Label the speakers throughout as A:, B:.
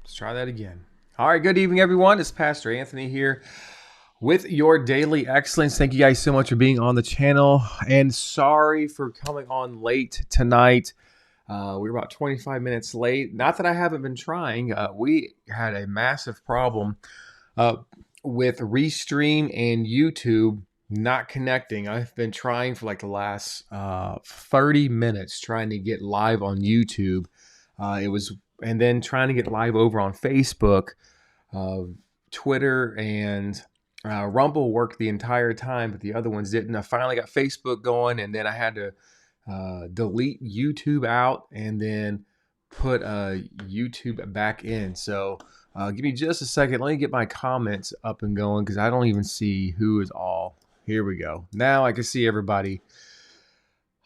A: Let's try that again. All right, good evening, everyone. It's Pastor Anthony here with your Daily Excellence. Thank you guys so much for being on the channel, and sorry for coming on late tonight. We were about 25 minutes late. Not that I haven't been trying. We had a massive problem uh, with Restream and YouTube not connecting. I've been trying for like the last 30 minutes trying to get live on YouTube. And then trying to get live over on Facebook, uh, Twitter, and Rumble worked the entire time, but the other ones didn't. I finally got Facebook going, and then I had to delete YouTube out and then put YouTube back in. So give me just a second. Let me get my comments up and going because I don't even see who is all. Here we go. Now I can see everybody.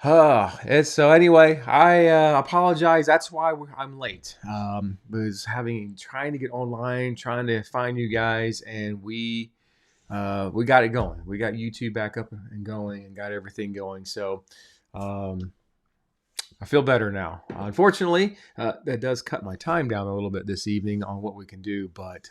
A: So anyway, I apologize. That's why I'm late. Was trying to get online, trying to find you guys, and we got it going. We got YouTube back up and going, and got everything going. So I feel better now. Unfortunately, that does cut my time down a little bit this evening on what we can do. But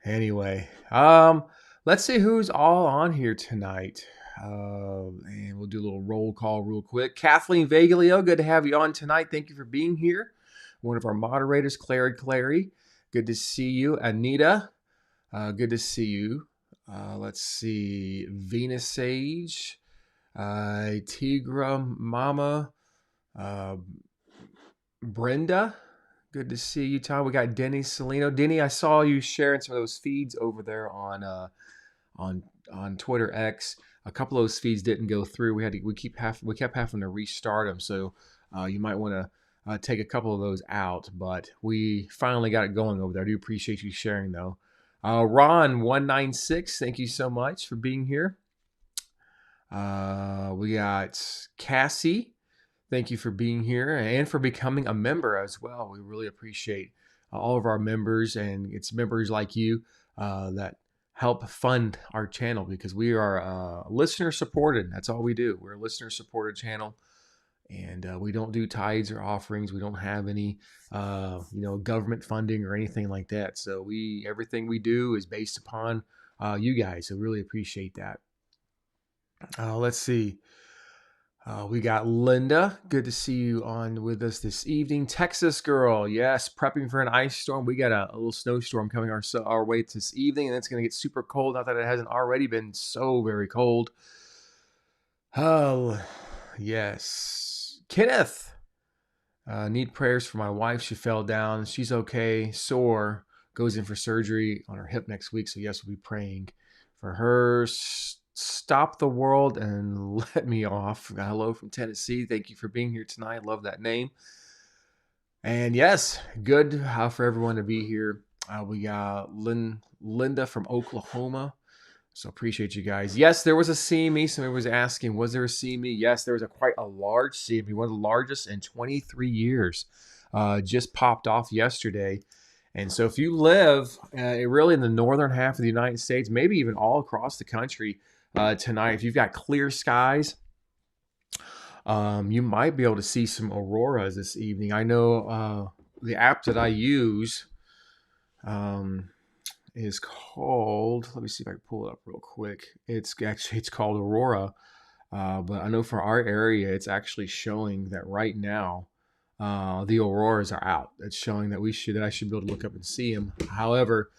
A: anyway, let's see who's all on here tonight. And we'll do a little roll call real quick. Kathleen Begley, good to have you on tonight. Thank you for being here. One of our moderators, Clary. Good to see you. Anita, good to see you. Let's see. Venus Sage, Tigra Mama, Brenda. Good to see you, Tom. We got Denny Salino. Denny, I saw you sharing some of those feeds over there on Twitter X. A couple of those feeds didn't go through. We kept having to restart them. So you might want to take a couple of those out. But we finally got it going over there. I do appreciate you sharing though. Ron196, thank you so much for being here. We got Cassie. Thank you for being here and for becoming a member as well. We really appreciate all of our members, and it's members like you that help fund our channel because we are listener supported. That's all we do. We're a listener supported channel, and we don't do tithes or offerings. We don't have any government funding or anything like that. So everything we do is based upon you guys. So really appreciate that. Let's see. We got Linda. Good to see you on with us this evening. Texas girl. Yes, prepping for an ice storm. We got a little snowstorm coming our way this evening, and it's going to get super cold. Not that it hasn't already been so very cold. Oh, yes. Kenneth. Need prayers for my wife. She fell down. She's okay. Sore. Goes in for surgery on her hip next week. So, yes, we'll be praying for her. Stop the World and Let Me Off. Hello from Tennessee. Thank you for being here tonight. Love that name. And yes, good for everyone to be here. We got Linda from Oklahoma. So appreciate you guys. Yes, there was a CME. Somebody was asking, was there a CME? Yes, there was quite a large CME, one of the largest in 23 years. Just popped off yesterday. And so if you live really in the northern half of the United States, maybe even all across the country, tonight, if you've got clear skies, you might be able to see some auroras this evening. I know the app that I use is called, let me see if I can pull it up real quick. It's called Aurora, but I know for our area, it's actually showing that right now the auroras are out. It's showing that I should be able to look up and see them. However,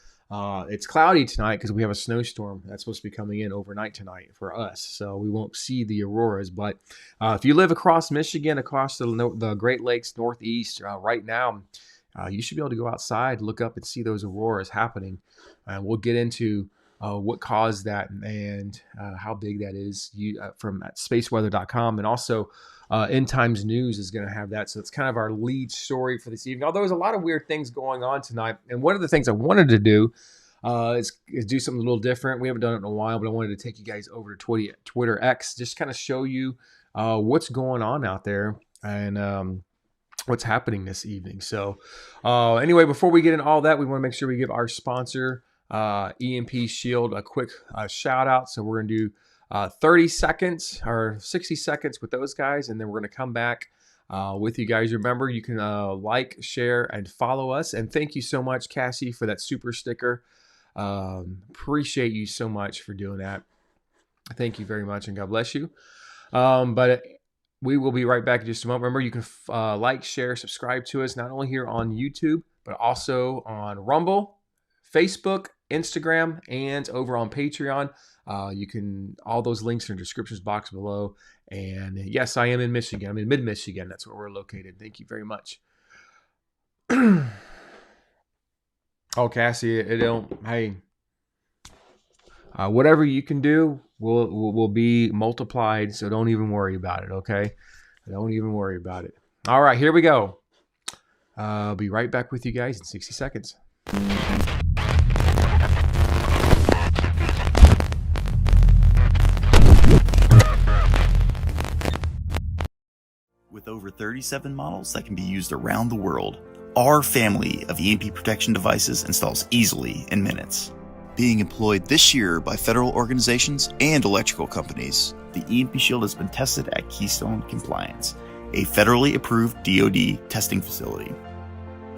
A: it's cloudy tonight because we have a snowstorm that's supposed to be coming in overnight tonight for us. So we won't see the auroras. But if you live across Michigan, across the Great Lakes Northeast right now, you should be able to go outside, look up and see those auroras happening. And we'll get into what caused that and how big that is from spaceweather.com. And also End Times News is going to have that. So it's kind of our lead story for this evening. Although there's a lot of weird things going on tonight. And one of the things I wanted to do is do something a little different. We haven't done it in a while, but I wanted to take you guys over to Twitter X, just kind of show you what's going on out there and what's happening this evening. So anyway, before we get into all that, we want to make sure we give our sponsor, EMP Shield, a quick shout out. So we're going to do 30 seconds or 60 seconds with those guys, and then we're going to come back with you guys. Remember, you can like, share, and follow us. And thank you so much, Cassie, for that super sticker. Appreciate you so much for doing that. Thank you very much, and God bless you. But we will be right back in just a moment. Remember, you can like, share, subscribe to us, not only here on YouTube, but also on Rumble, Facebook, Instagram, and over on Patreon. You can, all those links are in the descriptions box below. And yes, I am in Michigan. I'm in mid-Michigan. That's where we're located. Thank you very much. Oh, Cassie, hey, whatever you can do will be multiplied. So don't even worry about it. Okay. Don't even worry about it. All right, here we go. I'll be right back with you guys in 60 seconds.
B: With over 37 models that can be used around the world, our family of EMP protection devices installs easily in minutes. Being employed this year by federal organizations and electrical companies, the EMP Shield has been tested at Keystone Compliance, a federally approved DoD testing facility.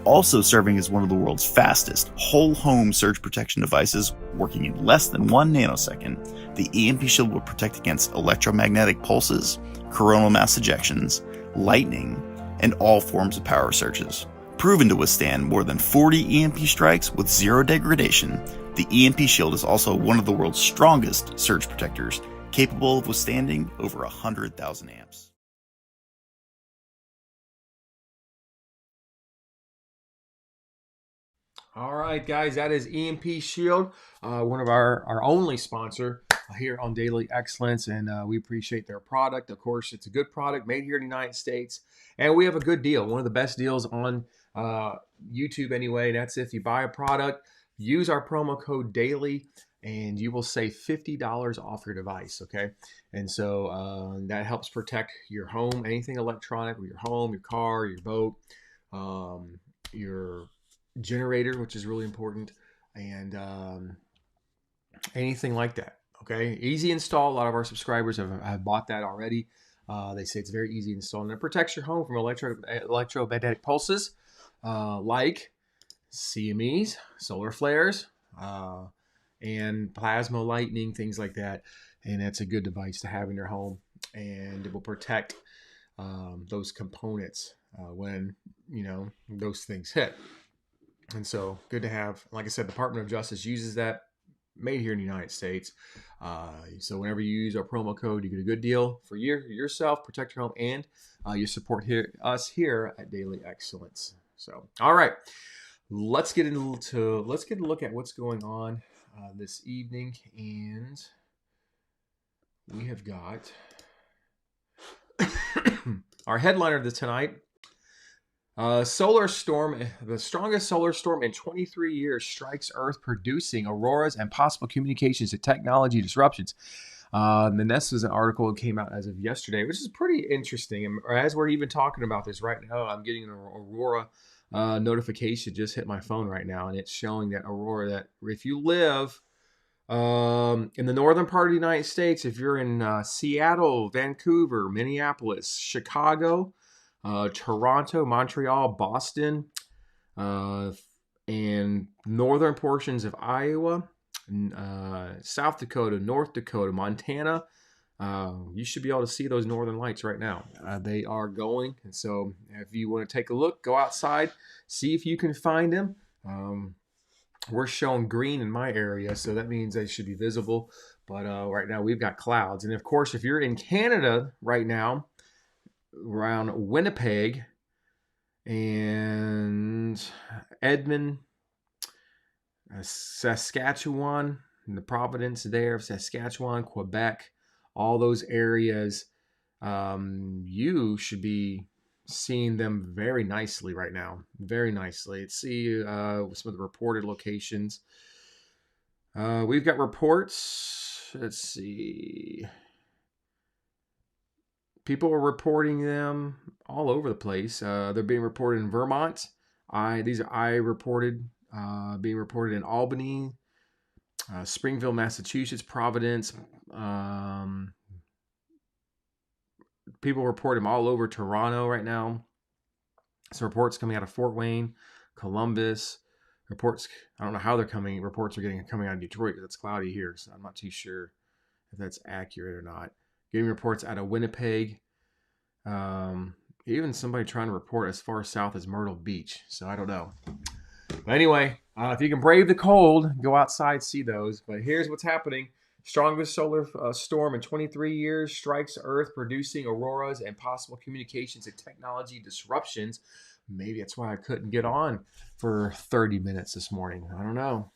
B: Also serving as one of the world's fastest whole home surge protection devices, working in less than 1 nanosecond, the EMP Shield will protect against electromagnetic pulses, coronal mass ejections, lightning, and all forms of power surges. Proven to withstand more than 40 EMP strikes with zero degradation, the EMP Shield is also one of the world's strongest surge protectors, capable of withstanding over 100,000 amps.
A: All right, guys, that is EMP Shield, one of our only sponsor here on Daily Excellence, and we appreciate their product. Of course, it's a good product made here in the United States, and we have a good deal, one of the best deals on YouTube anyway. That's if you buy a product, use our promo code DAILY, and you will save $50 off your device, okay? And so that helps protect your home, anything electronic, your home, your car, your boat, your generator, which is really important, and anything like that. Okay, easy install. A lot of our subscribers have bought that already. They say it's very easy to install, and it protects your home from electromagnetic pulses like CMEs, solar flares, and plasma lightning, things like that. And it's a good device to have in your home, and it will protect those components when those things hit. And so good to have. Like I said, the Department of Justice uses that, made here in the United States. So whenever you use our promo code, you get a good deal for yourself, protect your home, and you support us here at Daily Excellence. So, all right, let's get a look at what's going on this evening. And we have got our headliner tonight. Solar storm, the strongest solar storm in 23 years strikes Earth, producing auroras and possible communications and technology disruptions. And this is an article that came out as of yesterday, which is pretty interesting. And as we're even talking about this right now, I'm getting an aurora notification just hit my phone right now, and it's showing that aurora. That if you live in the northern part of the United States, if you're in Seattle, Vancouver, Minneapolis, Chicago, Toronto, Montreal, Boston, and northern portions of Iowa, South Dakota, North Dakota, Montana, you should be able to see those northern lights right now. They are going, and so if you want to take a look, go outside, see if you can find them. We're showing green in my area, so that means they should be visible. But right now we've got clouds, and of course, if you're in Canada right now, around Winnipeg and Edmond, Saskatchewan, and the Providence there of Saskatchewan, Quebec, all those areas, you should be seeing them very nicely right now. Very nicely. Let's see some of the reported locations. We've got reports. Let's see. People are reporting them all over the place. They're being reported in Vermont. These are reported, being reported in Albany, Springfield, Massachusetts, Providence, people report them all over Toronto right now. Some reports coming out of Fort Wayne, Columbus. Reports, I don't know how they're coming. Reports are coming out of Detroit because it's cloudy here, so I'm not too sure if that's accurate or not. Getting reports out of Winnipeg. Even somebody trying to report as far south as Myrtle Beach. So I don't know. But anyway, if you can brave the cold, go outside, see those. But here's what's happening. Strongest solar storm in 23 years strikes Earth, producing auroras and possible communications and technology disruptions. Maybe that's why I couldn't get on for 30 minutes this morning. I don't know.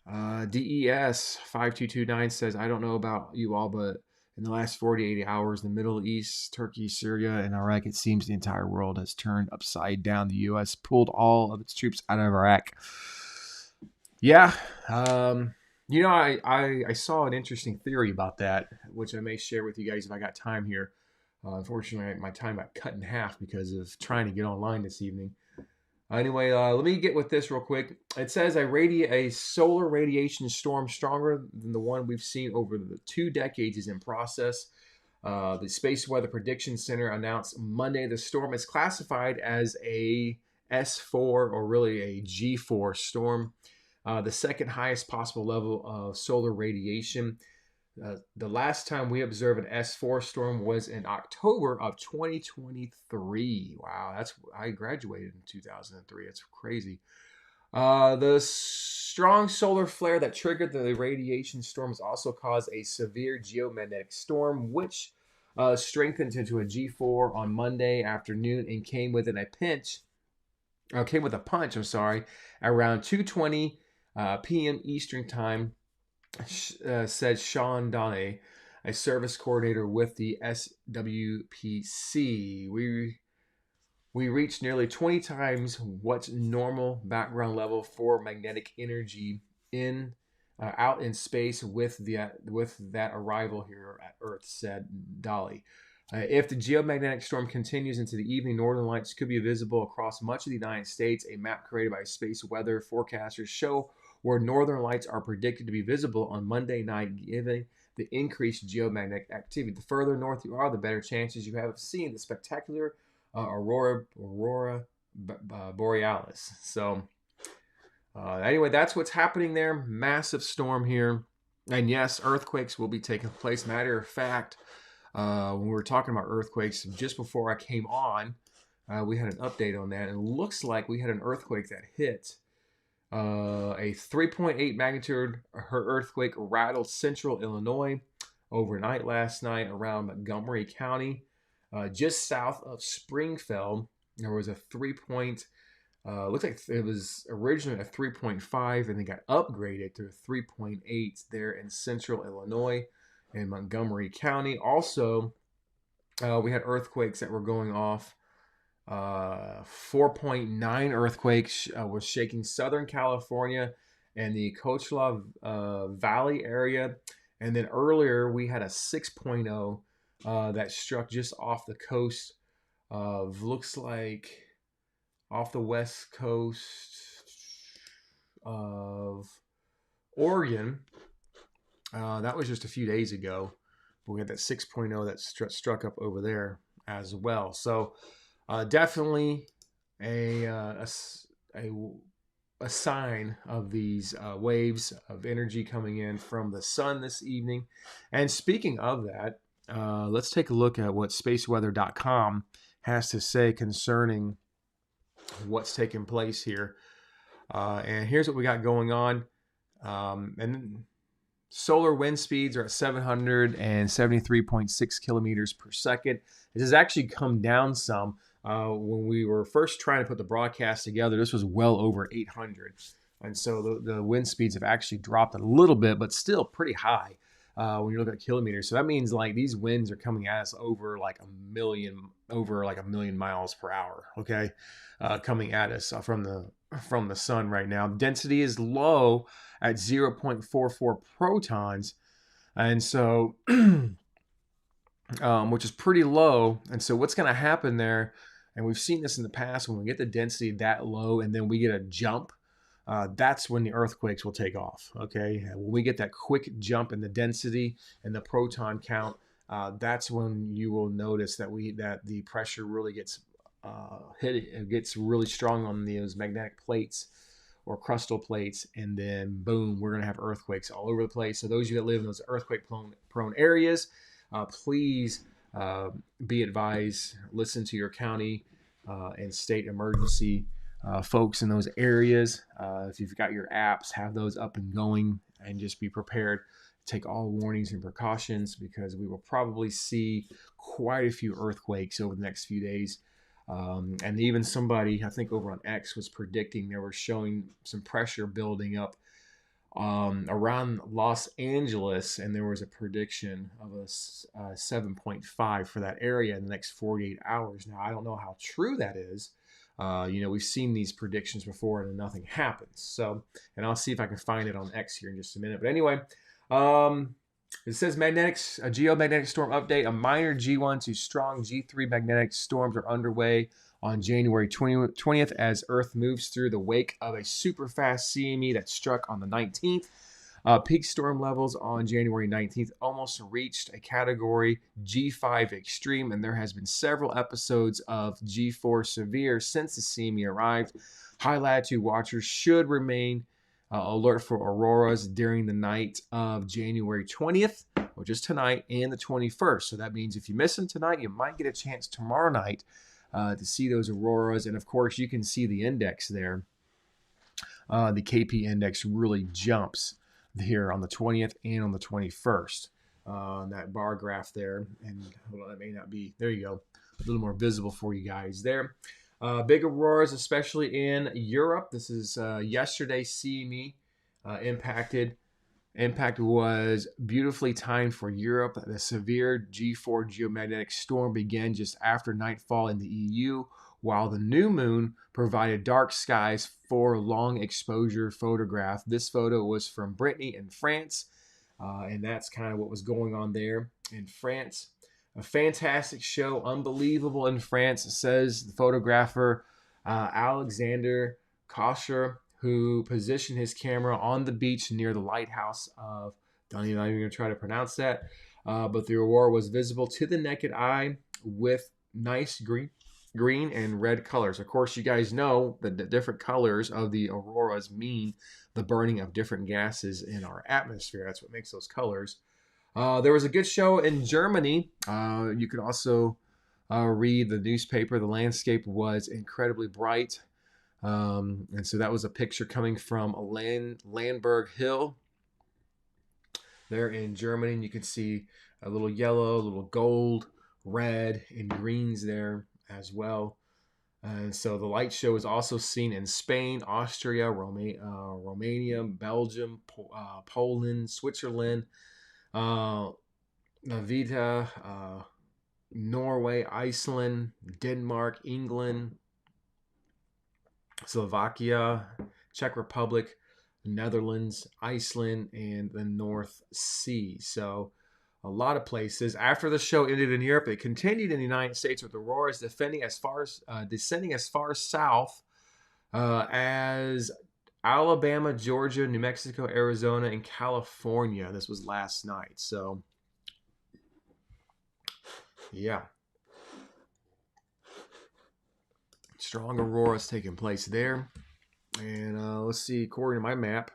A: DES 5229 says, I don't know about you all, but in the last 48 hours, the Middle East, Turkey, Syria, and Iraq, it seems the entire world has turned upside down. The U.S. pulled all of its troops out of Iraq. Yeah. You know, I saw an interesting theory about that, which I may share with you guys if I got time here. Unfortunately, my time got cut in half because of trying to get online this evening. Anyway, let me get with this real quick. It says a solar radiation storm stronger than the one we've seen over the 2 decades is in process. The Space Weather Prediction Center announced Monday the storm is classified as a S4 or really a G4 storm, the second highest possible level of solar radiation. The last time we observed an S4 storm was in October of 2023. Wow, I graduated in 2003. That's crazy. The strong solar flare that triggered the radiation storms also caused a severe geomagnetic storm, which strengthened into a G4 on Monday afternoon and came with a punch. Around 2:20 p.m. Eastern Time. Said Sean Donne, a service coordinator with the SWPC. We reached nearly 20 times what's normal background level for magnetic energy out in space with that arrival here at Earth, said Dolly. If the geomagnetic storm continues into the evening, northern lights could be visible across much of the United States. A map created by space weather forecasters show where northern lights are predicted to be visible on Monday night, given the increased geomagnetic activity. The further north you are, the better chances you have of seeing the spectacular aurora borealis. So anyway, that's what's happening there. Massive storm here. And yes, earthquakes will be taking place. Matter of fact, when we were talking about earthquakes just before I came on, we had an update on that. And it looks like we had an earthquake that hit. A 3.8 magnitude earthquake rattled central Illinois overnight last night around Montgomery County. Just south of Springfield, there was a looks like it was originally a 3.5 and then got upgraded to a 3.8 there in central Illinois in Montgomery County. Also, we had earthquakes that were going off. 4.9 earthquake was shaking Southern California and the Coachella Valley area. And then earlier we had a 6.0 that struck just off the coast of, looks like off the west coast of Oregon. That was just a few days ago. But we had that 6.0 that struck up over there as well. So definitely a sign of these waves of energy coming in from the sun this evening. And speaking of that, let's take a look at what spaceweather.com has to say concerning what's taking place here. And here's what we got going on. And solar wind speeds are at 773.6 kilometers per second. This has actually come down some. When we were first trying to put the broadcast together, this was well over 800. And so the wind speeds have actually dropped a little bit, but still pretty high when you look at kilometers. So that means like these winds are coming at us over like a million miles per hour. Okay. Coming at us from the sun right now. Density is low at 0.44 protons. And so, which is pretty low. And so what's going to happen there, and we've seen this in the past, when we get the density that low and then we get a jump, that's when the earthquakes will take off. Okay. When we get that quick jump in the density and the proton count, that's when you will notice that the pressure really gets it gets really strong on those magnetic plates or crustal plates, and then boom, we're going to have earthquakes all over the place. So those of you that live in those earthquake prone areas, please be advised, listen to your county and state emergency folks in those areas. If you've got your apps, have those up and going, and just be prepared. Take all warnings and precautions, because we will probably see quite a few earthquakes over the next few days. And even somebody, I think over on X, was predicting, they were showing some pressure building up around Los Angeles, and there was a prediction of a 7.5 for that area in the next 48 hours. Now, I don't know how true that is. We've seen these predictions before and nothing happens. So, and I'll see if I can find it on X here in just a minute. But anyway, it says a geomagnetic storm update. A minor G1 to strong G3 magnetic storms are underway on January 20th as Earth moves through the wake of a super fast CME that struck on the 19th. Peak storm levels on January 19th almost reached a category G5 extreme, and there has been several episodes of G4 severe since the CME arrived. High latitude watchers should remain alert for auroras during the night of January 20th, which is tonight, and the 21st. So that means if you miss them tonight, you might get a chance tomorrow night to see those auroras. And of course, you can see the index there. The KP index really jumps here on the 20th and on the 21st. That bar graph there, and hold on, that may not be, there you go, a little more visible for you guys there. Big auroras, especially in Europe. This is yesterday's CME impacted. Impact was beautifully timed for Europe. The severe G4 geomagnetic storm began just after nightfall in the EU, while the new moon provided dark skies for long exposure photograph. This photo was from Brittany in France, and that's kind of what was going on there in France. A fantastic show, unbelievable in France, says the photographer Alexander Kosher, who positioned his camera on the beach near the lighthouse of, I'm not even going to try to pronounce that, but the aurora was visible to the naked eye with nice green and red colors. Of course, you guys know that the different colors of the auroras mean the burning of different gases in our atmosphere. That's what makes those colors. There was a good show in Germany. You could also read the newspaper. The landscape was incredibly bright. And so that was a picture coming from Landberg Hill there in Germany. And you can see a little yellow, a little gold, red, and greens there as well. And so the light show is also seen in Spain, Austria, Romania, Belgium, Poland, Switzerland, Navita, Norway, Iceland, Denmark, England, Slovakia, Czech Republic, Netherlands, Iceland, and the North Sea. So a lot of places. After the show ended in Europe, it continued in the United States with auroras descending as far south as Alabama, Georgia, New Mexico, Arizona, and California. This was last night. So, yeah. Strong auroras taking place there. And let's see, according to my map,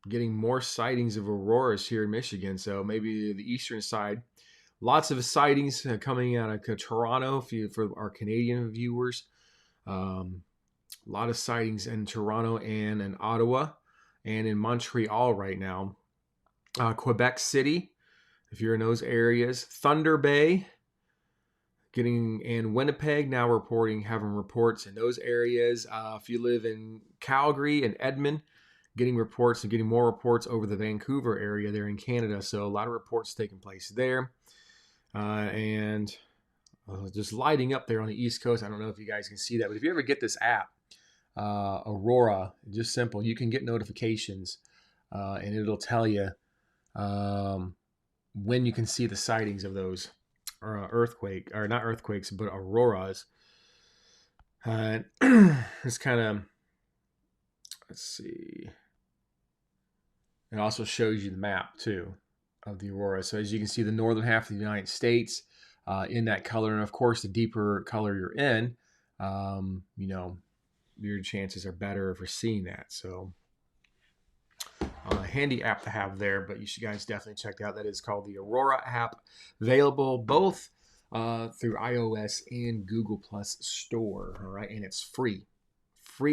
A: getting more sightings of auroras here in Michigan. So maybe the eastern side. Lots of sightings coming out of Toronto for our Canadian viewers. A lot of sightings in Toronto and in Ottawa and in Montreal right now. Quebec City, if you're in those areas. Thunder Bay, and Winnipeg now having reports in those areas. If you live in Calgary and Edmond, getting reports and getting more reports over the Vancouver area there in Canada. So a lot of reports taking place there. And just lighting up there on the East Coast. I don't know if you guys can see that, but if you ever get this app, Aurora, just simple, you can get notifications and it'll tell you when you can see the sightings of those not earthquakes, but auroras. It's kind of, let's see. It also shows you the map too. of the aurora. So as you can see, the northern half of the United States in that color, and of course, the deeper color you're in, you know, your chances are better for seeing that. So handy app to have there, but you should guys definitely check it out. That is called the Aurora app, available both through iOS and Google Plus Store. All right, and it's free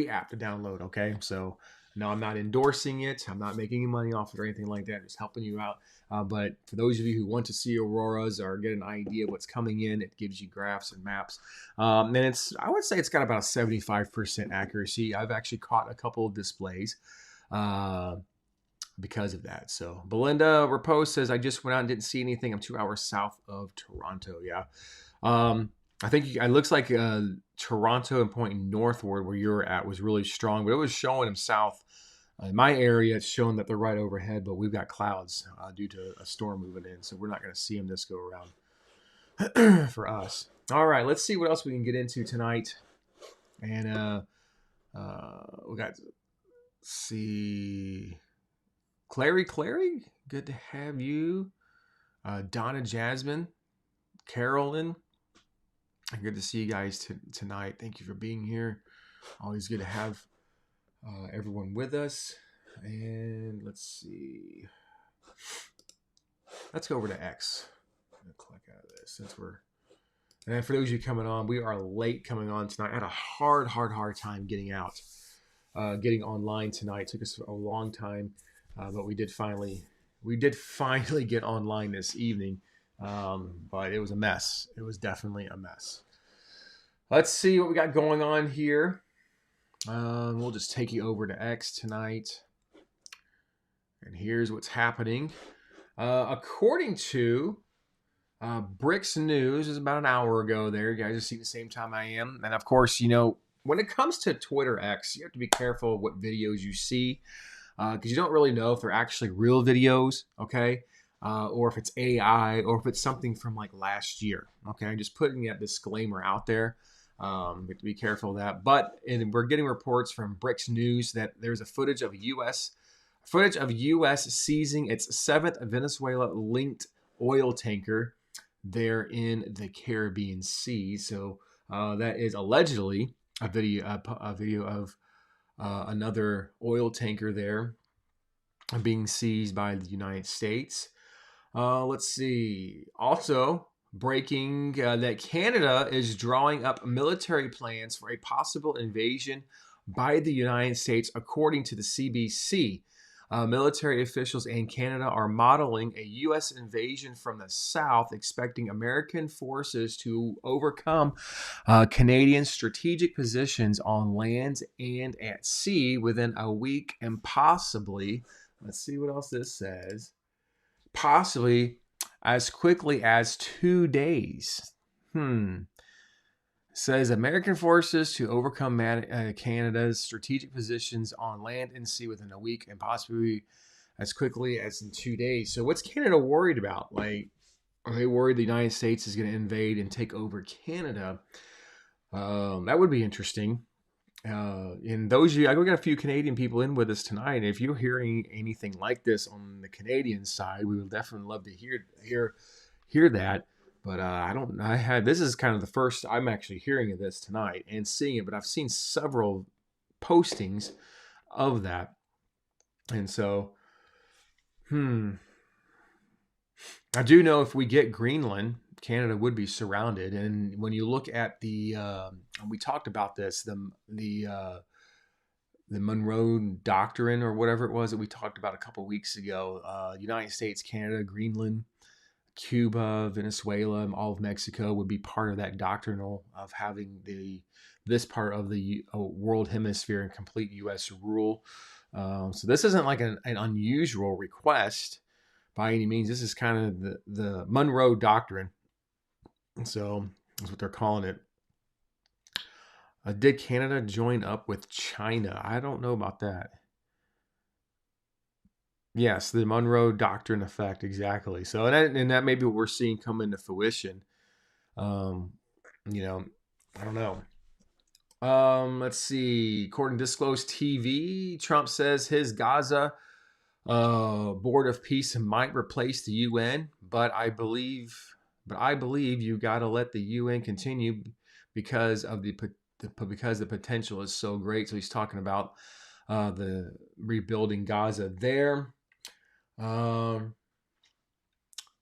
A: app to download. Okay, so no, I'm not endorsing it. I'm not making any money off it or anything like that. I'm just helping you out. But for those of you who want to see auroras or get an idea of what's coming in, it gives you graphs and maps. And I would say it's got about a 75% accuracy. I've actually caught a couple of displays because of that. So Belinda Repose says, I just went out and didn't see anything. I'm 2 hours south of Toronto. Yeah. I think it looks like Toronto and pointing northward where you're at was really strong, but it was showing them south. In my area, it's showing that they're right overhead, but we've got clouds due to a storm moving in, so we're not going to see them this go around for us. All right, let's see what else we can get into tonight. And we got, see, Clary, good to have you. Donna Jasmine, Carolyn, good to see you guys tonight. Thank you for being here. Always good to have everyone with us. And let's see. Let's go over to X. I'm gonna click out of this since we're. And then for those of you coming on, we are late coming on tonight. I had a hard time getting out, getting online tonight. It took us a long time, but we did finally get online this evening. But it was a mess. It was definitely a mess. Let's see what we got going on here. We'll just take you over to X tonight. And here's what's happening. According to Bricks News, is about an hour ago there. You guys are seeing the same time I am. And of course, you know, when it comes to Twitter X, you have to be careful of what videos you see. Because you don't really know if they're actually real videos, okay? Or if it's AI, or if it's something from like last year. Okay, I'm just putting that disclaimer out there. We have to be careful of that. But we're getting reports from Bricks News that there's a footage of U.S. seizing its 7th Venezuela-linked oil tanker there in the Caribbean Sea. So that is allegedly a video of another oil tanker there being seized by the United States. Let's see. Also, breaking that Canada is drawing up military plans for a possible invasion by the United States, according to the CBC. Military officials in Canada are modeling a U.S. invasion from the south, expecting American forces to overcome Canadian strategic positions on land and at sea within a week, and possibly, let's see what else this says, possibly as quickly as 2 days. Says American forces to overcome Canada's strategic positions on land and sea within a week, and possibly as quickly as in 2 days. So what's Canada worried about? Like, are they worried the United States is going to invade and take over Canada? That would be interesting. And those of you, I got a few Canadian people in with us tonight. If you're hearing anything like this on the Canadian side, we would definitely love to hear that. But this is kind of the first I'm actually hearing of this tonight and seeing it, but I've seen several postings of that. And so, I do know if we get Greenland, Canada would be surrounded. And when you look at the, we talked about this, the Monroe Doctrine or whatever it was that we talked about a couple weeks ago, United States, Canada, Greenland, Cuba, Venezuela, and all of Mexico would be part of that doctrinal of having this part of the world hemisphere in complete U.S. rule. So this isn't like an unusual request by any means. This is kind of the Monroe Doctrine. And so that's what they're calling it. Did Canada join up with China? I don't know about that. Yes, the Monroe Doctrine effect, exactly. So, and that may be what we're seeing come into fruition. I don't know. Let's see. According to Disclosed TV, Trump says his Gaza Board of Peace might replace the UN, but I believe you got to let the UN continue because of because the potential is so great. So he's talking about the rebuilding Gaza there.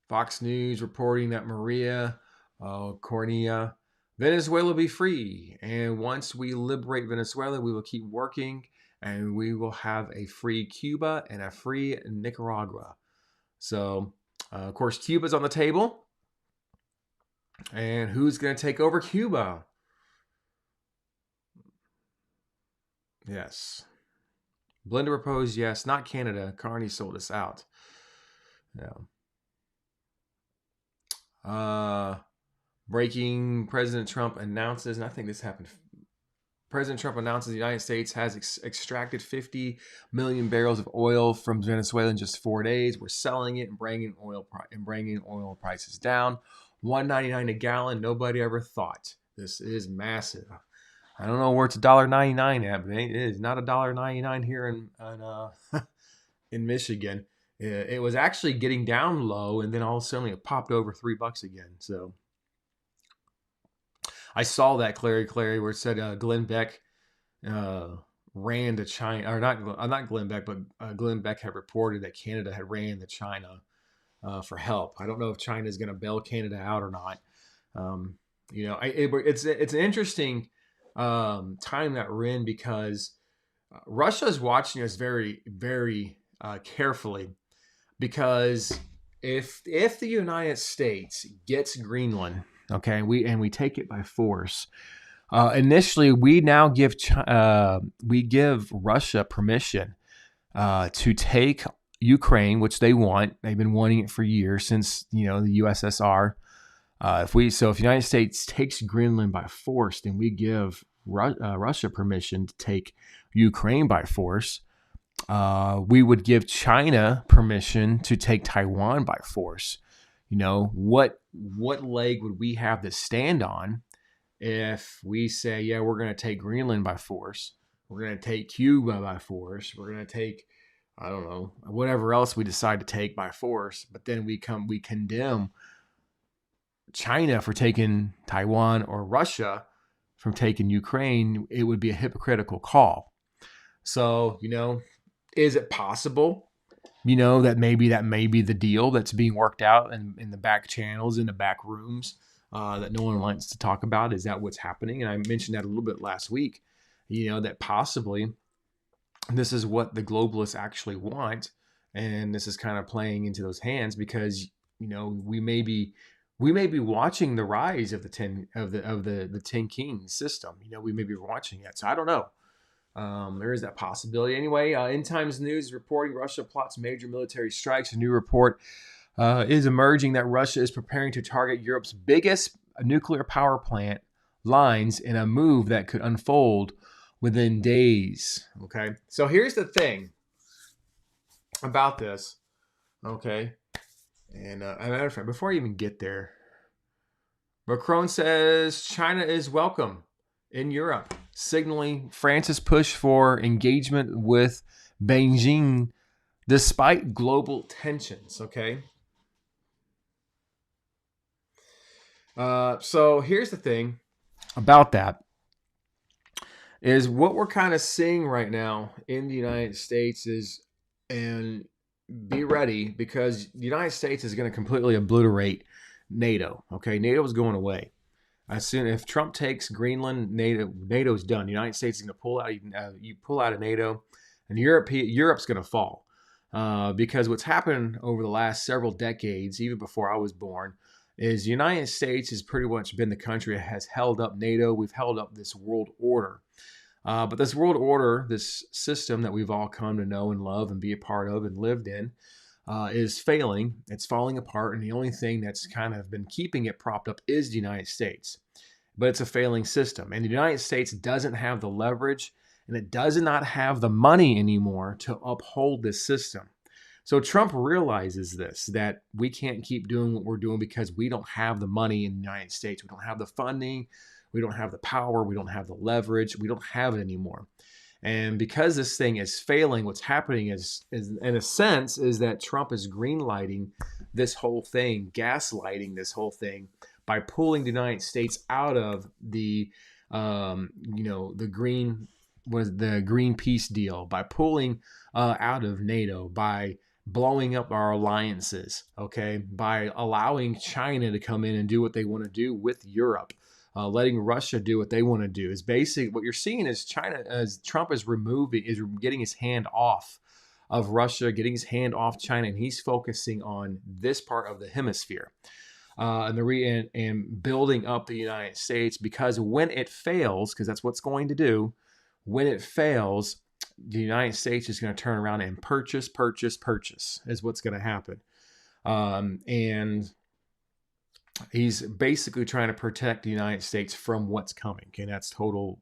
A: Fox News reporting that Maria Cornea, Venezuela will be free. And once we liberate Venezuela, we will keep working and we will have a free Cuba and a free Nicaragua. So, of course, Cuba's on the table. And who's going to take over Cuba? Yes. Blender proposed yes, not Canada. Carney sold us out. Yeah. Breaking, President Trump announces, and I think this happened. President Trump announces the United States has extracted 50 million barrels of oil from Venezuela in just 4 days. We're selling it and bringing oil prices down. $1.99 a gallon. Nobody ever thought. This is massive. I don't know where it's $1.99 at, but it is not $1.99 here in Michigan. It was actually getting down low, and then all of a sudden it popped over $3 again. So I saw that Clary, where it said Glenn Beck ran to China, or not Glenn Beck, but Glenn Beck had reported that Canada had ran to China for help. I don't know if China is going to bail Canada out or not. It's an interesting time that we're in because Russia is watching us very, very carefully. Because if the United States gets Greenland, okay, we take it by force. Initially, we now give Russia permission to take Ukraine, which they want. They've been wanting it for years since the USSR. If the United States takes Greenland by force, then we give Russia permission to take Ukraine by force. We would give China permission to take Taiwan by force. What leg would we have to stand on if we say, yeah, we're going to take Greenland by force, we're going to take Cuba by force, we're going to take, I don't know, whatever else we decide to take by force, but then we condemn China for taking Taiwan or Russia from taking Ukraine. It would be a hypocritical call. So, is it possible, that may be the deal that's being worked out in the back channels, in the back rooms that no one likes to talk about? Is that what's happening? And I mentioned that a little bit last week, that possibly this is what the globalists actually want. And this is kind of playing into those hands because, we may be watching the rise of the 10 Kings system. We may be watching it. So I don't know. There is that possibility. Anyway, End Times News reporting Russia plots major military strikes. A new report is emerging that Russia is preparing to target Europe's biggest nuclear power plant lines in a move that could unfold within days. Okay, so here's the thing about this. Okay, and as a matter of fact, before I even get there, Macron says China is welcome in Europe, signaling France's push for engagement with Beijing despite global tensions, okay? So here's the thing about that is what we're kind of seeing right now in the United States is, and be ready because the United States is going to completely obliterate NATO, okay? NATO is going away. As soon if Trump takes Greenland, NATO's done. The United States is going to pull out. You pull out of NATO, and Europe's going to fall because what's happened over the last several decades, even before I was born, is the United States has pretty much been the country that has held up NATO. We've held up this world order, but this world order, this system that we've all come to know and love and be a part of and lived in, is failing. It's falling apart, and the only thing that's kind of been keeping it propped up is the United States. But it's a failing system, and the United States doesn't have the leverage, and it does not have the money anymore to uphold this system. So Trump realizes this, that we can't keep doing what we're doing because we don't have the money in the United States. We don't have the funding. We don't have the power. We don't have the leverage. We don't have it anymore. And because this thing is failing, what's happening is in a sense, is that Trump is greenlighting this whole thing, gaslighting this whole thing by pulling the United States out of the, the green peace deal, by pulling out of NATO, by blowing up our alliances, okay, by allowing China to come in and do what they want to do with Europe. Letting Russia do what they want to do is basically what you're seeing is China, as Trump is getting his hand off of Russia, getting his hand off China, and he's focusing on this part of the hemisphere and building up the United States, because when it fails, because that's what's going to do, when it fails, the United States is going to turn around and purchase is what's going to happen. And he's basically trying to protect the United States from what's coming, and that's total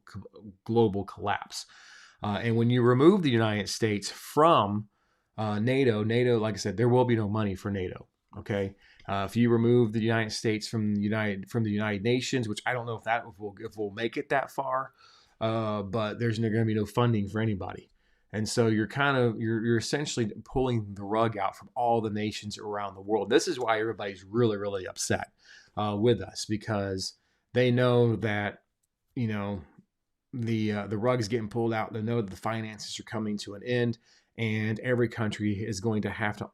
A: global collapse. And when you remove the United States from NATO, like I said, there will be no money for NATO. Okay, if you remove the United States from the United Nations, which I don't know if we'll make it that far, but there's going to be no funding for anybody. And so you're essentially pulling the rug out from all the nations around the world. This is why everybody's really, really upset with us, because they know that, the rug is getting pulled out. They know that the finances are coming to an end, and every country is going to have to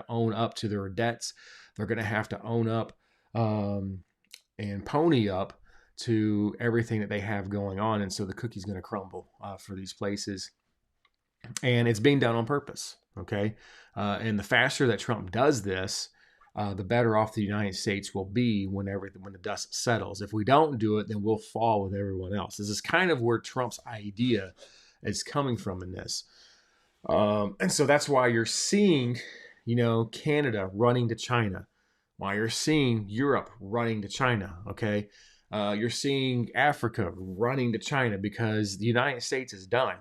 A: own up to their debts. They're going to have to own up and pony up to everything that they have going on. And so the cookie's going to crumble for these places. And it's being done on purpose. Okay. And the faster that Trump does this, the better off the United States will be when the dust settles. If we don't do it, then we'll fall with everyone else. This is kind of where Trump's idea is coming from in this. And so that's why you're seeing, Canada running to China, why you're seeing Europe running to China. Okay. You're seeing Africa running to China, because the United States is done.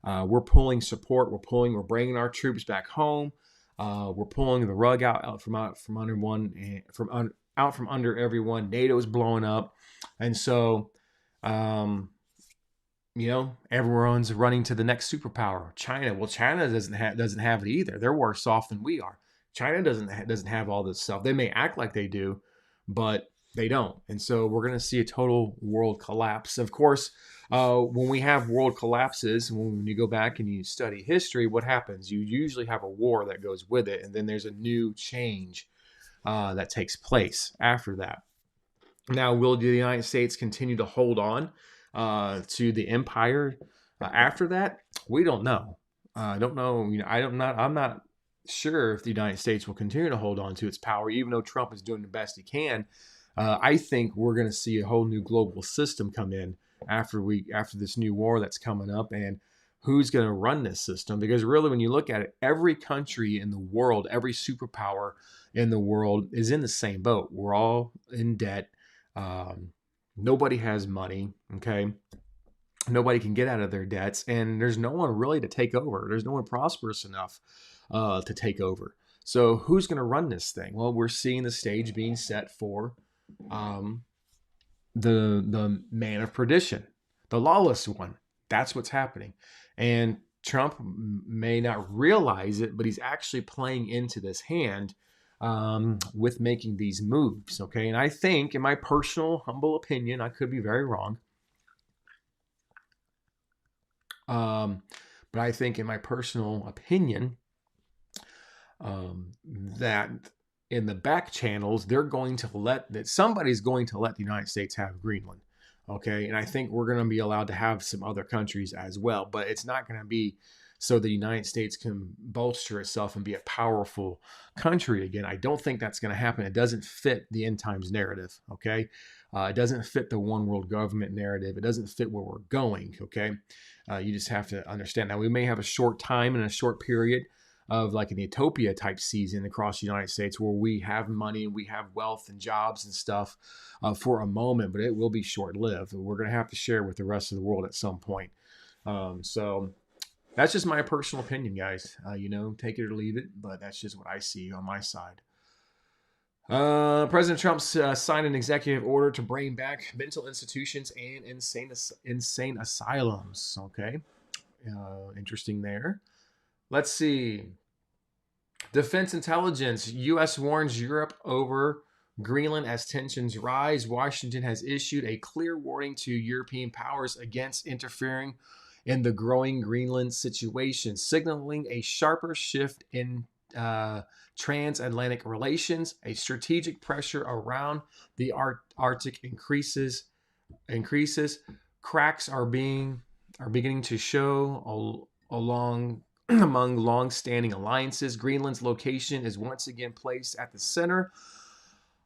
A: We're pulling support. We're bringing our troops back home. We're pulling the rug out from under everyone. NATO's blowing up, and so, everyone's running to the next superpower, China. Well, China doesn't have it either. They're worse off than we are. China doesn't have all this stuff. They may act like they do, but they don't. And so we're going to see a total world collapse. Of course, when we have world collapses, when you go back and you study history, what happens? You usually have a war that goes with it, and then there's a new change that takes place after that. Now, will the United States continue to hold on to the empire after that? We don't know. I don't know. I'm not sure if the United States will continue to hold on to its power, even though Trump is doing the best he can. I think we're going to see a whole new global system come in after this new war that's coming up, and who's going to run this system? Because really, when you look at it, every country in the world, every superpower in the world is in the same boat. We're all in debt. Nobody has money. Okay. Nobody can get out of their debts, and there's no one really to take over. There's no one prosperous enough to take over. So who's going to run this thing? Well, we're seeing the stage being set for the man of perdition, the lawless one. That's what's happening. And Trump may not realize it, but he's actually playing into this hand with making these moves. Okay. And I think, in my personal, humble opinion, I could be very wrong. But I think, in my personal opinion, that in the back channels, somebody's going to let the United States have Greenland. Okay. And I think we're going to be allowed to have some other countries as well, but it's not going to be so the United States can bolster itself and be a powerful country again. I don't think that's going to happen. It doesn't fit the end times narrative. Okay. It doesn't fit the one world government narrative. It doesn't fit where we're going. Okay. You just have to understand that we may have a short time and a short period of like an utopia type season across the United States where we have money and we have wealth and jobs and stuff for a moment, but it will be short lived. We're going to have to share with the rest of the world at some point. So that's just my personal opinion, guys. Take it or leave it, but that's just what I see on my side. President Trump signed an executive order to bring back mental institutions and insane asylums. Okay, interesting there. Let's see. Defense intelligence. U.S. warns Europe over Greenland as tensions rise. Washington has issued a clear warning to European powers against interfering in the growing Greenland situation, signaling a sharper shift in transatlantic relations. A strategic pressure around the Arctic increases. Cracks are beginning to show along among long-standing alliances. Greenland's location is once again placed at the center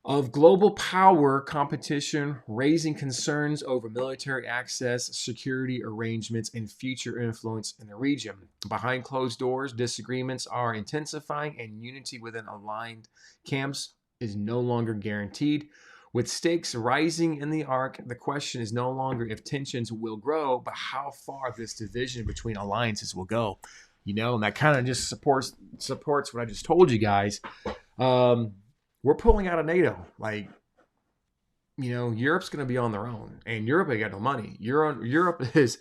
A: of global power competition, raising concerns over military access, security arrangements, and future influence in the region. Behind closed doors, disagreements are intensifying, and unity within aligned camps is no longer guaranteed. With stakes rising in the arc, the question is no longer if tensions will grow, but how far this division between alliances will go. You know, and that kind of just supports what I just told you guys. We're pulling out of NATO. Like, you know, Europe's going to be on their own, and Europe ain't got no money. Europe is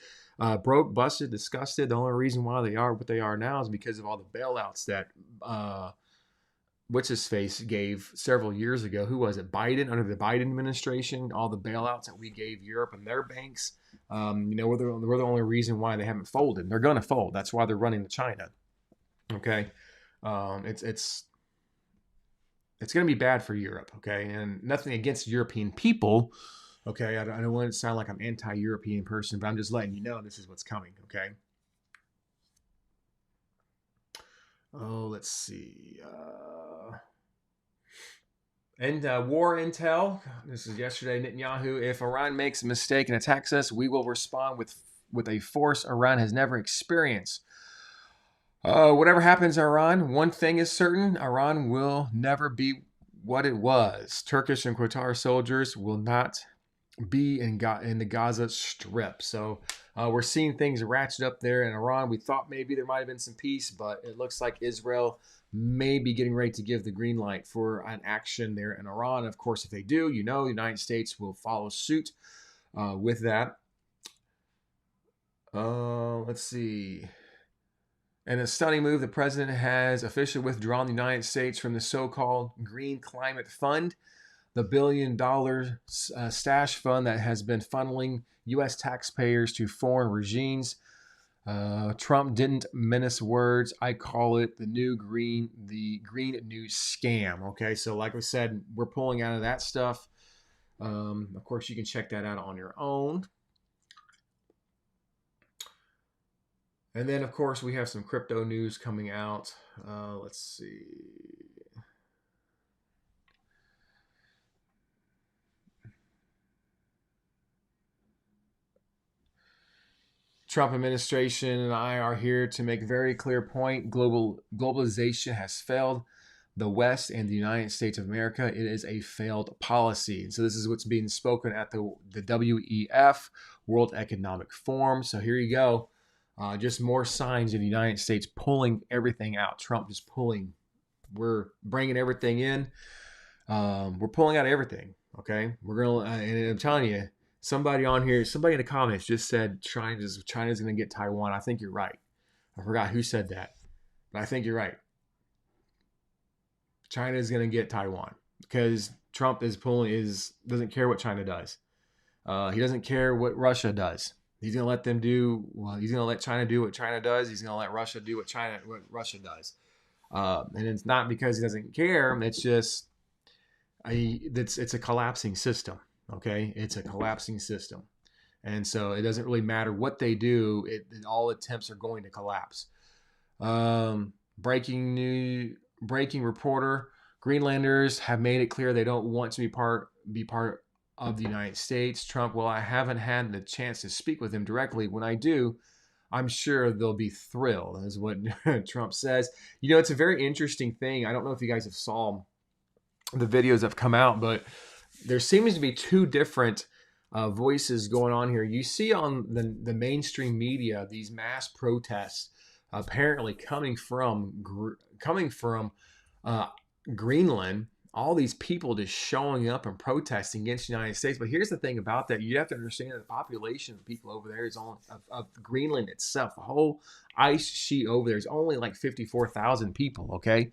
A: broke, busted, disgusted. The only reason why they are what they are now is because of all the bailouts that what's his face gave several years ago. Who was it? Biden, under the Biden administration, all the bailouts that we gave Europe and their banks. You know, we're the only reason why they haven't folded. They're going to fold. That's why they're running to China. Okay, it's going to be bad for Europe. Okay, and nothing against European people. Okay, I don't want to sound like I'm anti-European person, but I'm just letting you know this is what's coming. Okay. Oh, let's see. And war intel. This is yesterday. Netanyahu. If Iran makes a mistake and attacks us, we will respond with a force Iran has never experienced. Whatever happens in Iran, one thing is certain: Iran will never be what it was. Turkish and Qatar soldiers will not be in the Gaza Strip. So we're seeing things ratchet up there in Iran. We thought maybe there might have been some peace, but it looks like Israel may be getting ready to give the green light for an action there in Iran. Of course, if they do, you know, the United States will follow suit with that. Let's see. In a stunning move, the president has officially withdrawn the United States from the so-called Green Climate Fund, the billion-dollar stash fund that has been funneling U.S. taxpayers to foreign regimes. Trump didn't mince words. I call it the green new scam. Okay, so like I said, we're pulling out of that stuff. Of course, you can check that out on your own. And then, of course, we have some crypto news coming out. Let's see. Trump administration and I are here to make a very clear point. Globalization has failed the West and the United States of America. It is a failed policy. And so this is what's being spoken at the WEF, World Economic Forum. So here you go. Just more signs of the United States pulling everything out. Trump just pulling. We're bringing everything in. We're pulling out everything. Okay, we're gonna. And I'm telling you, somebody on here, somebody in the comments just said China's gonna get Taiwan. I think you're right. I forgot who said that, but I think you're right. China is gonna get Taiwan because Trump doesn't care what China does. He doesn't care what Russia does. He's going to let them do, well, he's going to let China do what China does. He's going to let Russia do what Russia does. And it's not because he doesn't care. It's just, it's a collapsing system. Okay. It's a collapsing system. And so it doesn't really matter what they do. All attempts are going to collapse. Breaking reporter. Greenlanders have made it clear they don't want to be part of the United States. Trump, well, I haven't had the chance to speak with him directly. When I do, I'm sure they'll be thrilled, is what Trump says. You know, it's a very interesting thing. I don't know if you guys have saw the videos that have come out, but there seems to be two different voices going on here. You see on the mainstream media these mass protests apparently coming from Greenland. all these people just showing up and protesting against the United States. But here's the thing about that. You have to understand that the population of people over there is only of Greenland itself. The whole ice sheet over there is only like 54,000 people, okay?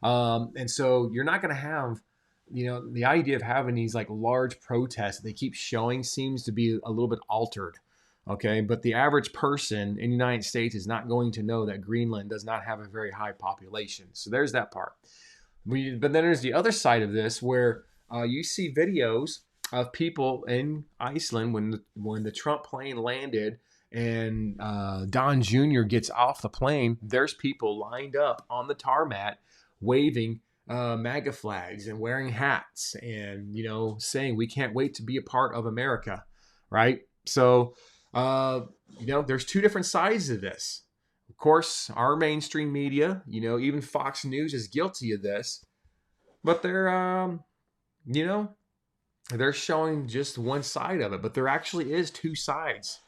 A: And so you're not going to have, the idea of having these like large protests that they keep showing seems to be a little bit altered. Okay, but the average person in the United States is not going to know that Greenland does not have a very high population. So there's that part. But then there's the other side of this where you see videos of people in Iceland when the Trump plane landed and Don Jr. gets off the plane. There's people lined up on the tarmac waving MAGA flags and wearing hats and saying we can't wait to be a part of America, right? So there's two different sides of this. Of course, our mainstream media, even Fox News is guilty of this, but they're showing just one side of it. But there actually is two sides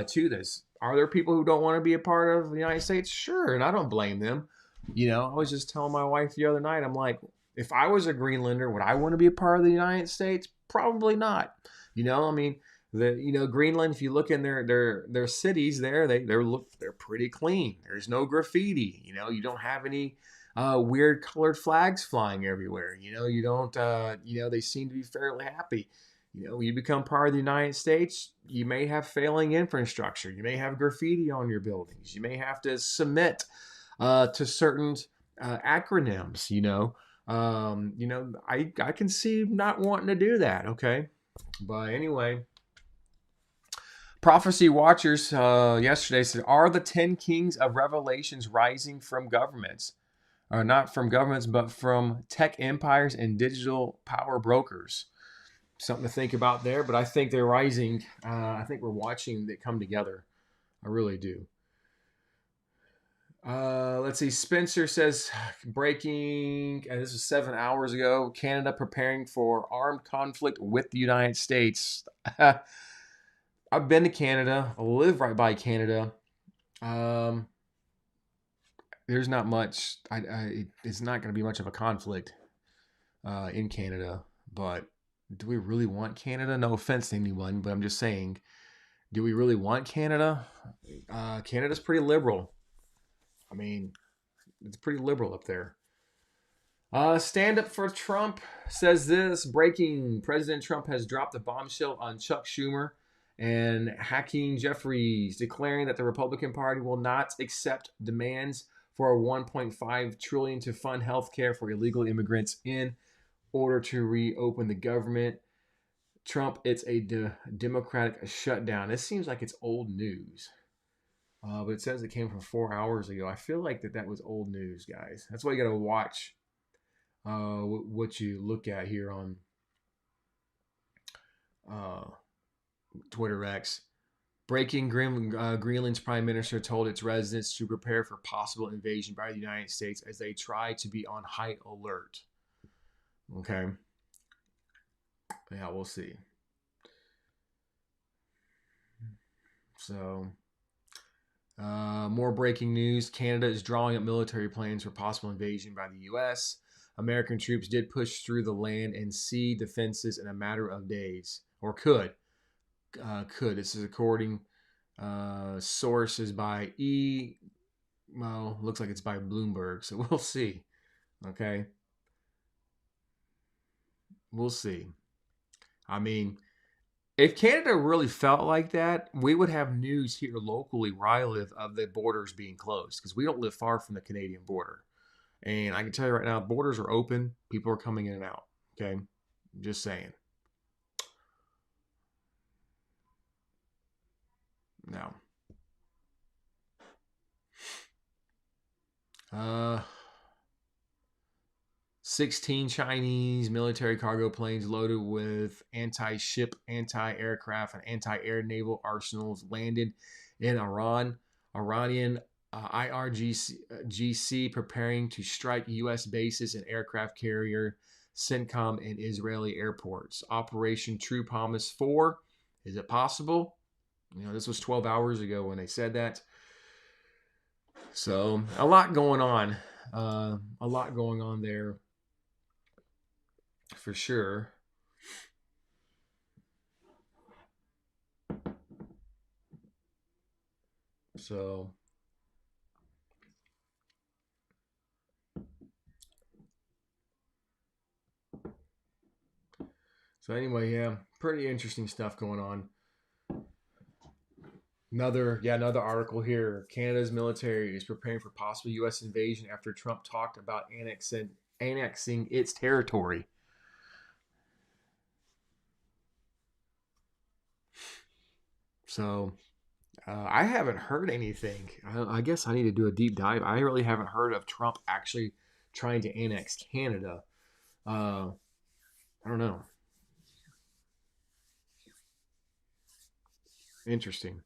A: to this. Are there people who don't want to be a part of the United States? Sure, and I don't blame them. I was just telling my wife the other night, I'm like, if I was a Greenlander, would I want to be a part of the United States? Probably not. Greenland, if you look in their cities there, they're pretty clean. There's no graffiti. You don't have any weird colored flags flying everywhere. You don't. They seem to be fairly happy. You become part of the United States, you may have failing infrastructure. You may have graffiti on your buildings. You may have to submit to certain acronyms. I can see not wanting to do that. Okay, but anyway. Prophecy Watchers yesterday said, are the 10 kings of Revelations rising from governments? Or not from governments, but from tech empires and digital power brokers. Something to think about there, but I think they're rising. I think we're watching it come together. I really do. Let's see. Spencer says, breaking, and this was 7 hours ago, Canada preparing for armed conflict with the United States. I've been to Canada. I live right by Canada. There's not much. It's not going to be much of a conflict in Canada. But do we really want Canada? No offense to anyone, but I'm just saying, do we really want Canada? Canada's pretty liberal. I mean, it's pretty liberal up there. Stand Up for Trump says this. Breaking. President Trump has dropped a bombshell on Chuck Schumer and Hakeem Jeffries, declaring that the Republican Party will not accept demands for a $1.5 trillion to fund health care for illegal immigrants in order to reopen the government. Trump, it's a democratic shutdown. This seems like it's old news, but it says it came from 4 hours ago. I feel like that was old news, guys. That's why you got to watch what you look at here on Twitter X. Breaking. Greenland's prime minister told its residents to prepare for possible invasion by the United States as they try to be on high alert. Okay. Yeah, we'll see. So, more breaking news. Canada is drawing up military plans for possible invasion by the U.S. American troops did push through the land and sea defenses in a matter of days, or could. This is according sources by looks like it's by Bloomberg, so we'll see. Okay, we'll see. I mean, if Canada really felt like that, we would have news here locally where I live of the borders being closed, because we don't live far from the Canadian border. And I can tell you right now, borders are open. People are coming in and out. Okay, just saying. Now, 16 Chinese military cargo planes loaded with anti-ship, anti-aircraft, and anti-air naval arsenals landed in Iran. Iranian IRGC preparing to strike U.S. bases and aircraft carrier CENTCOM in Israeli airports. Operation True Promise 4. Is it possible? This was 12 hours ago when they said that. So, a lot going on. A lot going on there. for sure. So anyway, yeah, pretty interesting stuff going on. Another article here. Canada's military is preparing for possible U.S. invasion after Trump talked about annexing its territory. So I haven't heard anything. I guess I need to do a deep dive. I really haven't heard of Trump actually trying to annex Canada. I don't know. Interesting.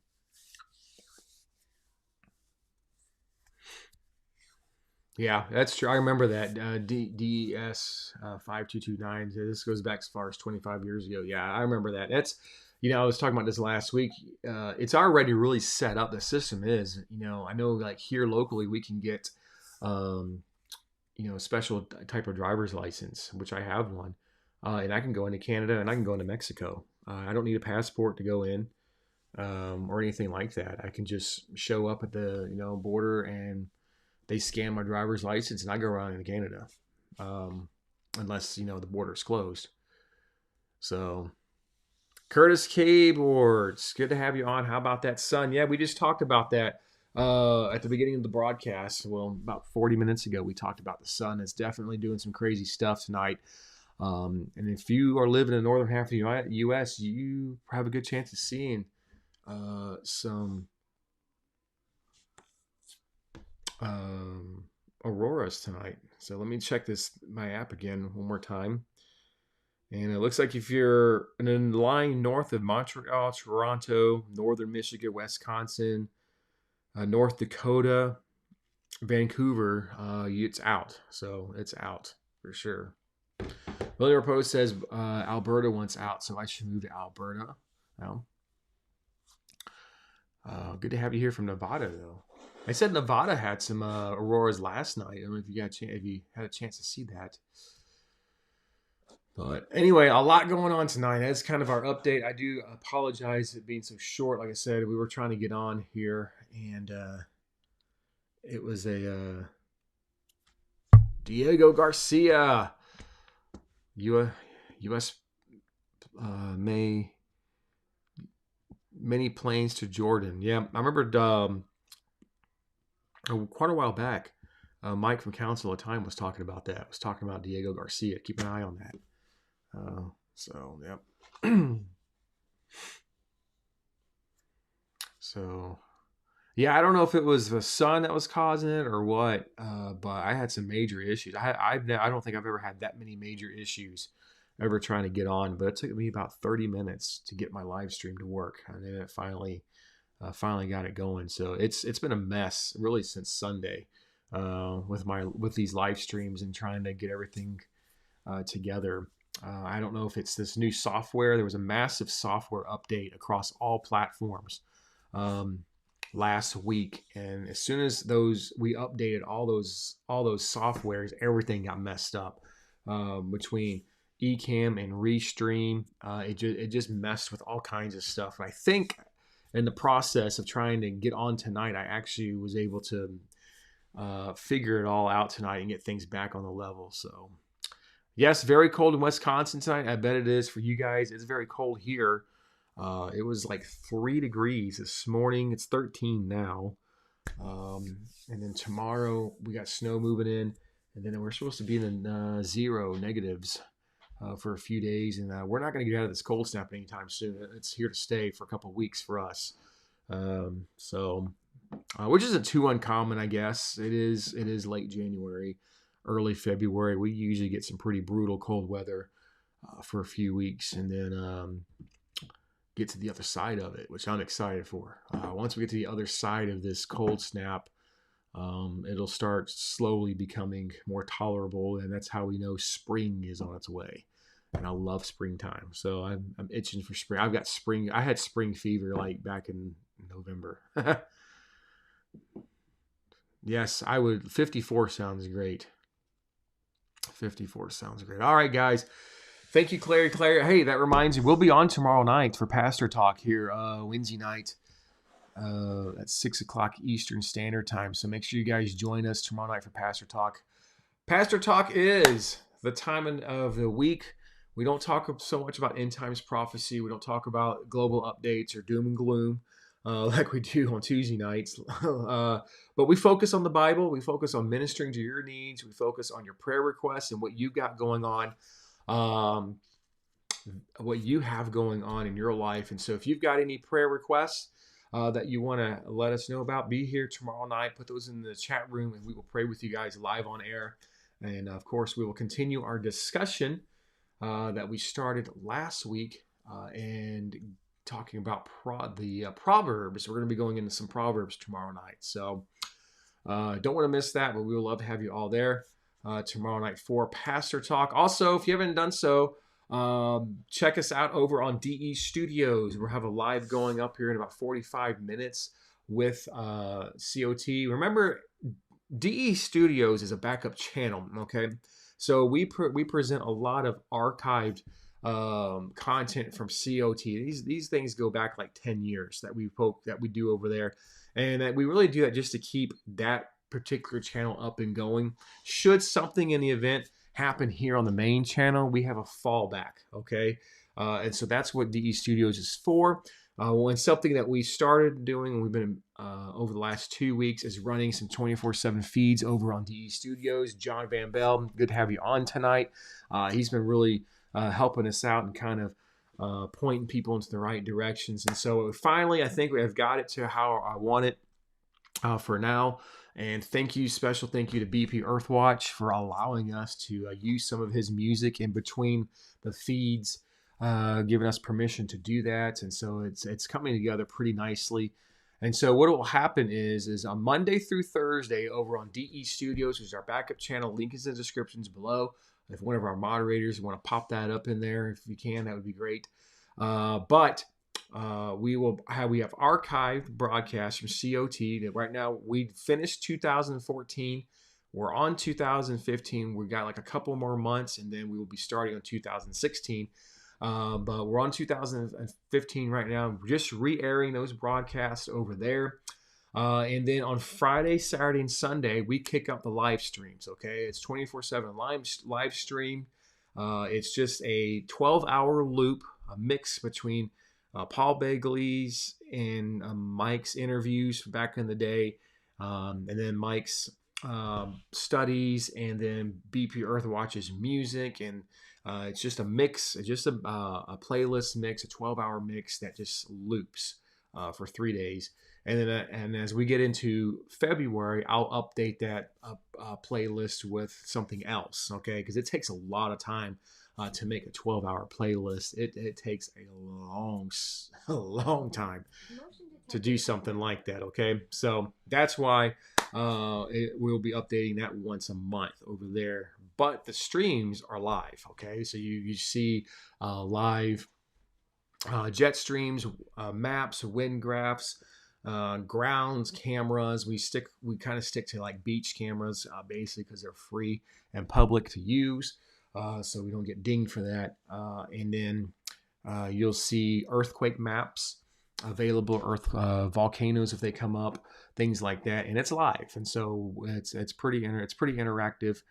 A: Yeah, that's true. I remember that DES 5229. This goes back as far as 25 years ago. Yeah, I remember that. I was talking about this last week. It's already really set up. The system is, I know like here locally we can get, um, a special type of driver's license, which I have one, and I can go into Canada and I can go into Mexico. I don't need a passport to go in, or anything like that. I can just show up at the border and they scan my driver's license and I go around in Canada, unless the border's closed. So, Curtis Keyboards, good to have you on. How about that, son? Yeah, we just talked about that at the beginning of the broadcast. Well, about 40 minutes ago, we talked about the sun. It's definitely doing some crazy stuff tonight. And if you are living in the northern half of the U.S., you have a good chance of seeing some auroras tonight. So let me check my app again one more time. And it looks like if you're in a line north of Montreal, Toronto, northern Michigan, Wisconsin, North Dakota, Vancouver, it's out. So it's out for sure. William Post says Alberta wants out, so I should move to Alberta. Well, good to have you here from Nevada, though. I said Nevada had some auroras last night. I don't know if you had a chance to see that. But anyway, a lot going on tonight. That's kind of our update. I do apologize for being so short. Like I said, we were trying to get on here, and it was a Diego Garcia, U.S. Many planes to Jordan. Yeah, I remember quite a while back, Mike from Council of Time was talking about that. Was talking about Diego Garcia. Keep an eye on that. Yep. So, yeah, I don't know if it was the sun that was causing it or what, but I had some major issues. I don't think I've ever had that many major issues ever trying to get on, but it took me about 30 minutes to get my live stream to work, and then it finally got it going. So it's been a mess really since Sunday, with these live streams and trying to get everything together. I don't know if it's this new software. There was a massive software update across all platforms last week, and as soon as we updated all those softwares, everything got messed up between Ecamm and Restream. It just messed with all kinds of stuff. And I think in the process of trying to get on tonight, I actually was able to figure it all out tonight and get things back on the level. So. Yes, very cold in Wisconsin tonight. I bet it is for you guys. It's very cold here. It was like 3 degrees this morning. It's 13 now. And then tomorrow we got snow moving in. And then we're supposed to be in the zero negatives for a few days. And we're not going to get out of this cold snap anytime soon. It's here to stay for a couple of weeks for us. Which isn't too uncommon, I guess. It is late January. Early February, we usually get some pretty brutal cold weather for a few weeks, and then get to the other side of it, which I'm excited for. Once we get to the other side of this cold snap, it'll start slowly becoming more tolerable, and that's how we know spring is on its way. And I love springtime, so I'm itching for spring. I've got spring. I had spring fever like back in November. Yes, I would. 54 sounds great. 54 sounds great. All right, guys. Thank you, Clary. Clary, hey, that reminds me, we'll be on tomorrow night for Pastor Talk here, Wednesday night at 6 o'clock Eastern Standard Time. So make sure you guys join us tomorrow night for Pastor Talk. Pastor Talk is the time of the week. We don't talk so much about end times prophecy. We don't talk about global updates or doom and gloom like we do on Tuesday nights. But we focus on the Bible. We focus on ministering to your needs. We focus on your prayer requests and what you got going on. What you have going on in your life. And so if you've got any prayer requests that you want to let us know about, be here tomorrow night. Put those in the chat room and we will pray with you guys live on air. And of course, we will continue our discussion that we started last week and talking about the Proverbs. We're going to be going into some Proverbs tomorrow night. So don't want to miss that, but we would love to have you all there tomorrow night for Pastor Talk. Also, if you haven't done so, check us out over on DE Studios. We'll have a live going up here in about 45 minutes with COT. Remember, DE Studios is a backup channel, okay? So we present a lot of archived content from COT. These things go back like 10 years that we do over there, and that we really do that just to keep that particular channel up and going. Should something in the event happen here on the main channel, we have a fallback, okay? And so that's what DE Studios is for. And something that we started doing, we've been over the last 2 weeks, is running some 24/7 feeds over on DE Studios. John Van Bell, good to have you on tonight. He's been really helping us out and kind of pointing people into the right directions. And so finally, I think we have got it to how I want it for now. And special thank you to BpEarthWatch for allowing us to use some of his music in between the feeds, giving us permission to do that. And so it's coming together pretty nicely. And so what will happen is on Monday through Thursday over on DE Studios, which is our backup channel, link is in the descriptions below. If one of our moderators want to pop that up in there, if you can, that would be great. But we have archived broadcasts from COT that right now we finished 2014. We're on 2015. We've got like a couple more months, and then we will be starting on 2016. But we're on 2015 right now. We're just re-airing those broadcasts over there. And then on Friday, Saturday, and Sunday, we kick up the live streams, okay? It's 24/7 live stream. It's just a 12-hour loop, a mix between Paul Begley's and Mike's interviews back in the day, and then Mike's studies, and then BpEarthWatch's music, and it's just a mix, just a playlist mix, a 12-hour mix that just loops for 3 days. And then, and as we get into February, I'll update that playlist with something else, okay? Because it takes a lot of time to make a 12-hour playlist. It takes a long time to do something like that, okay? So that's why we'll be updating that once a month over there. But the streams are live, okay? So you see live jet streams, maps, wind graphs, grounds, cameras. We kind of stick to like beach cameras, basically, because they're free and public to use, so we don't get dinged for that. And then you'll see earthquake maps available, volcanoes if they come up, things like that, and it's live, and so it's pretty interactive.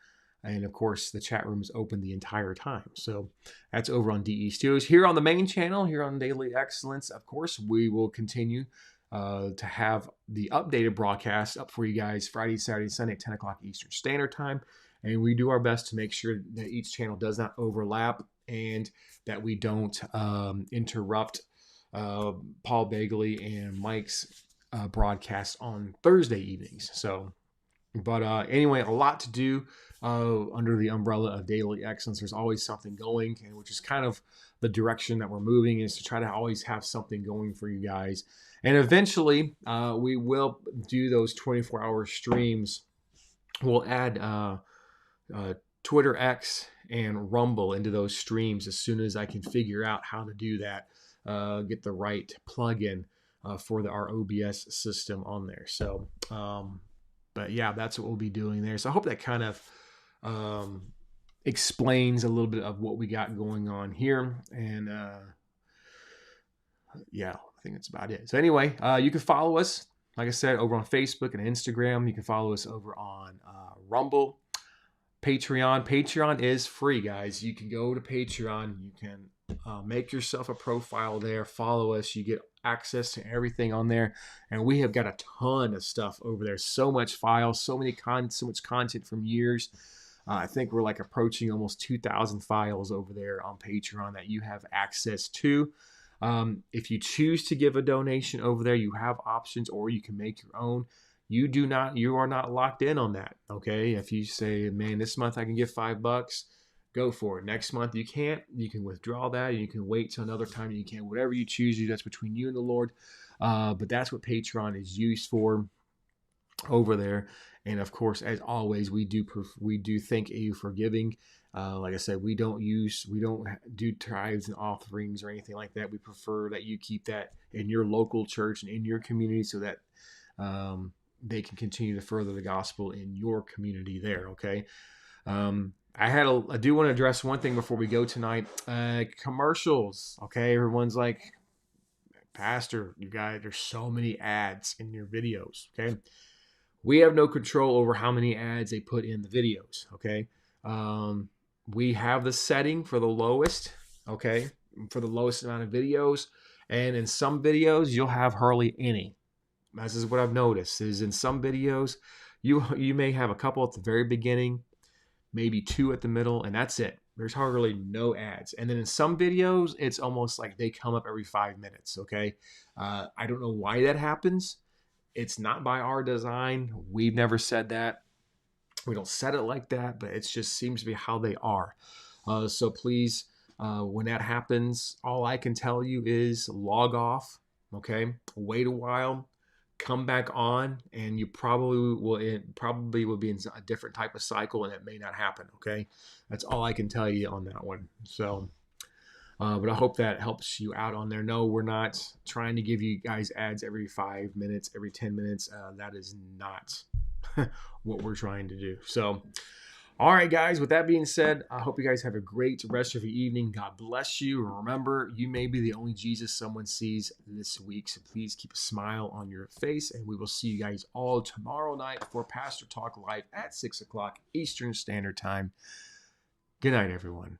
A: And of course, the chat room is open the entire time. So that's over on DE Studios. Here on the main channel, here on Daily Excellence, of course, we will continue to have the updated broadcast up for you guys Friday, Saturday, Sunday at 10 o'clock Eastern Standard Time. And we do our best to make sure that each channel does not overlap and that we don't interrupt Paul Begley and Mike's broadcast on Thursday evenings. So, but anyway, a lot to do under the umbrella of Daily Excellence. There's always something going, and which is kind of the direction that we're moving, is to try to always have something going for you guys. And eventually, we will do those 24-hour streams. We'll add Twitter X and Rumble into those streams as soon as I can figure out how to do that, get the right plugin for our OBS system on there. So, but yeah, that's what we'll be doing there. So I hope that kind of explains a little bit of what we got going on here. And yeah, I think that's about it. So anyway, you can follow us, like I said, over on Facebook and Instagram. You can follow us over on Rumble, Patreon. Patreon is free, guys. You can go to Patreon. You can make yourself a profile there. Follow us. You get access to everything on there. And we have got a ton of stuff over there. So much files, so much content from years. I think we're like approaching almost 2,000 files over there on Patreon that you have access to. If you choose to give a donation over there, you have options, or you can make your own. You are not locked in on that. Okay. If you say, man, this month I can give $5, go for it. Next month you can't, you can withdraw that. You can wait till another time. You can, whatever you choose to do, that's between you and the Lord. But that's what Patreon is used for over there. And of course, as always, we do thank you for giving. Like I said, we don't do tithes and offerings or anything like that. We prefer that you keep that in your local church and in your community, so that they can continue to further the gospel in your community there. Okay. I do want to address one thing before we go tonight. Commercials. Okay. Everyone's like, Pastor, you guys, there's so many ads in your videos. Okay. We have no control over how many ads they put in the videos. Okay. We have the setting for the lowest. Okay. For the lowest amount of videos. And in some videos, you'll have hardly any. This is what I've noticed, is in some videos, you may have a couple at the very beginning, maybe 2 at the middle, and that's it. There's hardly no ads. And then in some videos, it's almost like they come up every 5 minutes, okay? I don't know why that happens. It's not by our design. We've never said that. We don't set it like that, but it just seems to be how they are. So please, when that happens, all I can tell you is log off, okay? Wait a while. Come back on, and you probably will be in a different type of cycle, and it may not happen. Okay, that's all I can tell you on that one. So, but I hope that helps you out on there. No, we're not trying to give you guys ads every 5 minutes, every 10 minutes. That is not what we're trying to do. So, all right, guys, with that being said, I hope you guys have a great rest of your evening. God bless you. Remember, you may be the only Jesus someone sees this week, so please keep a smile on your face, and we will see you guys all tomorrow night for Pastor Talk Live at 6 o'clock Eastern Standard Time. Good night, everyone.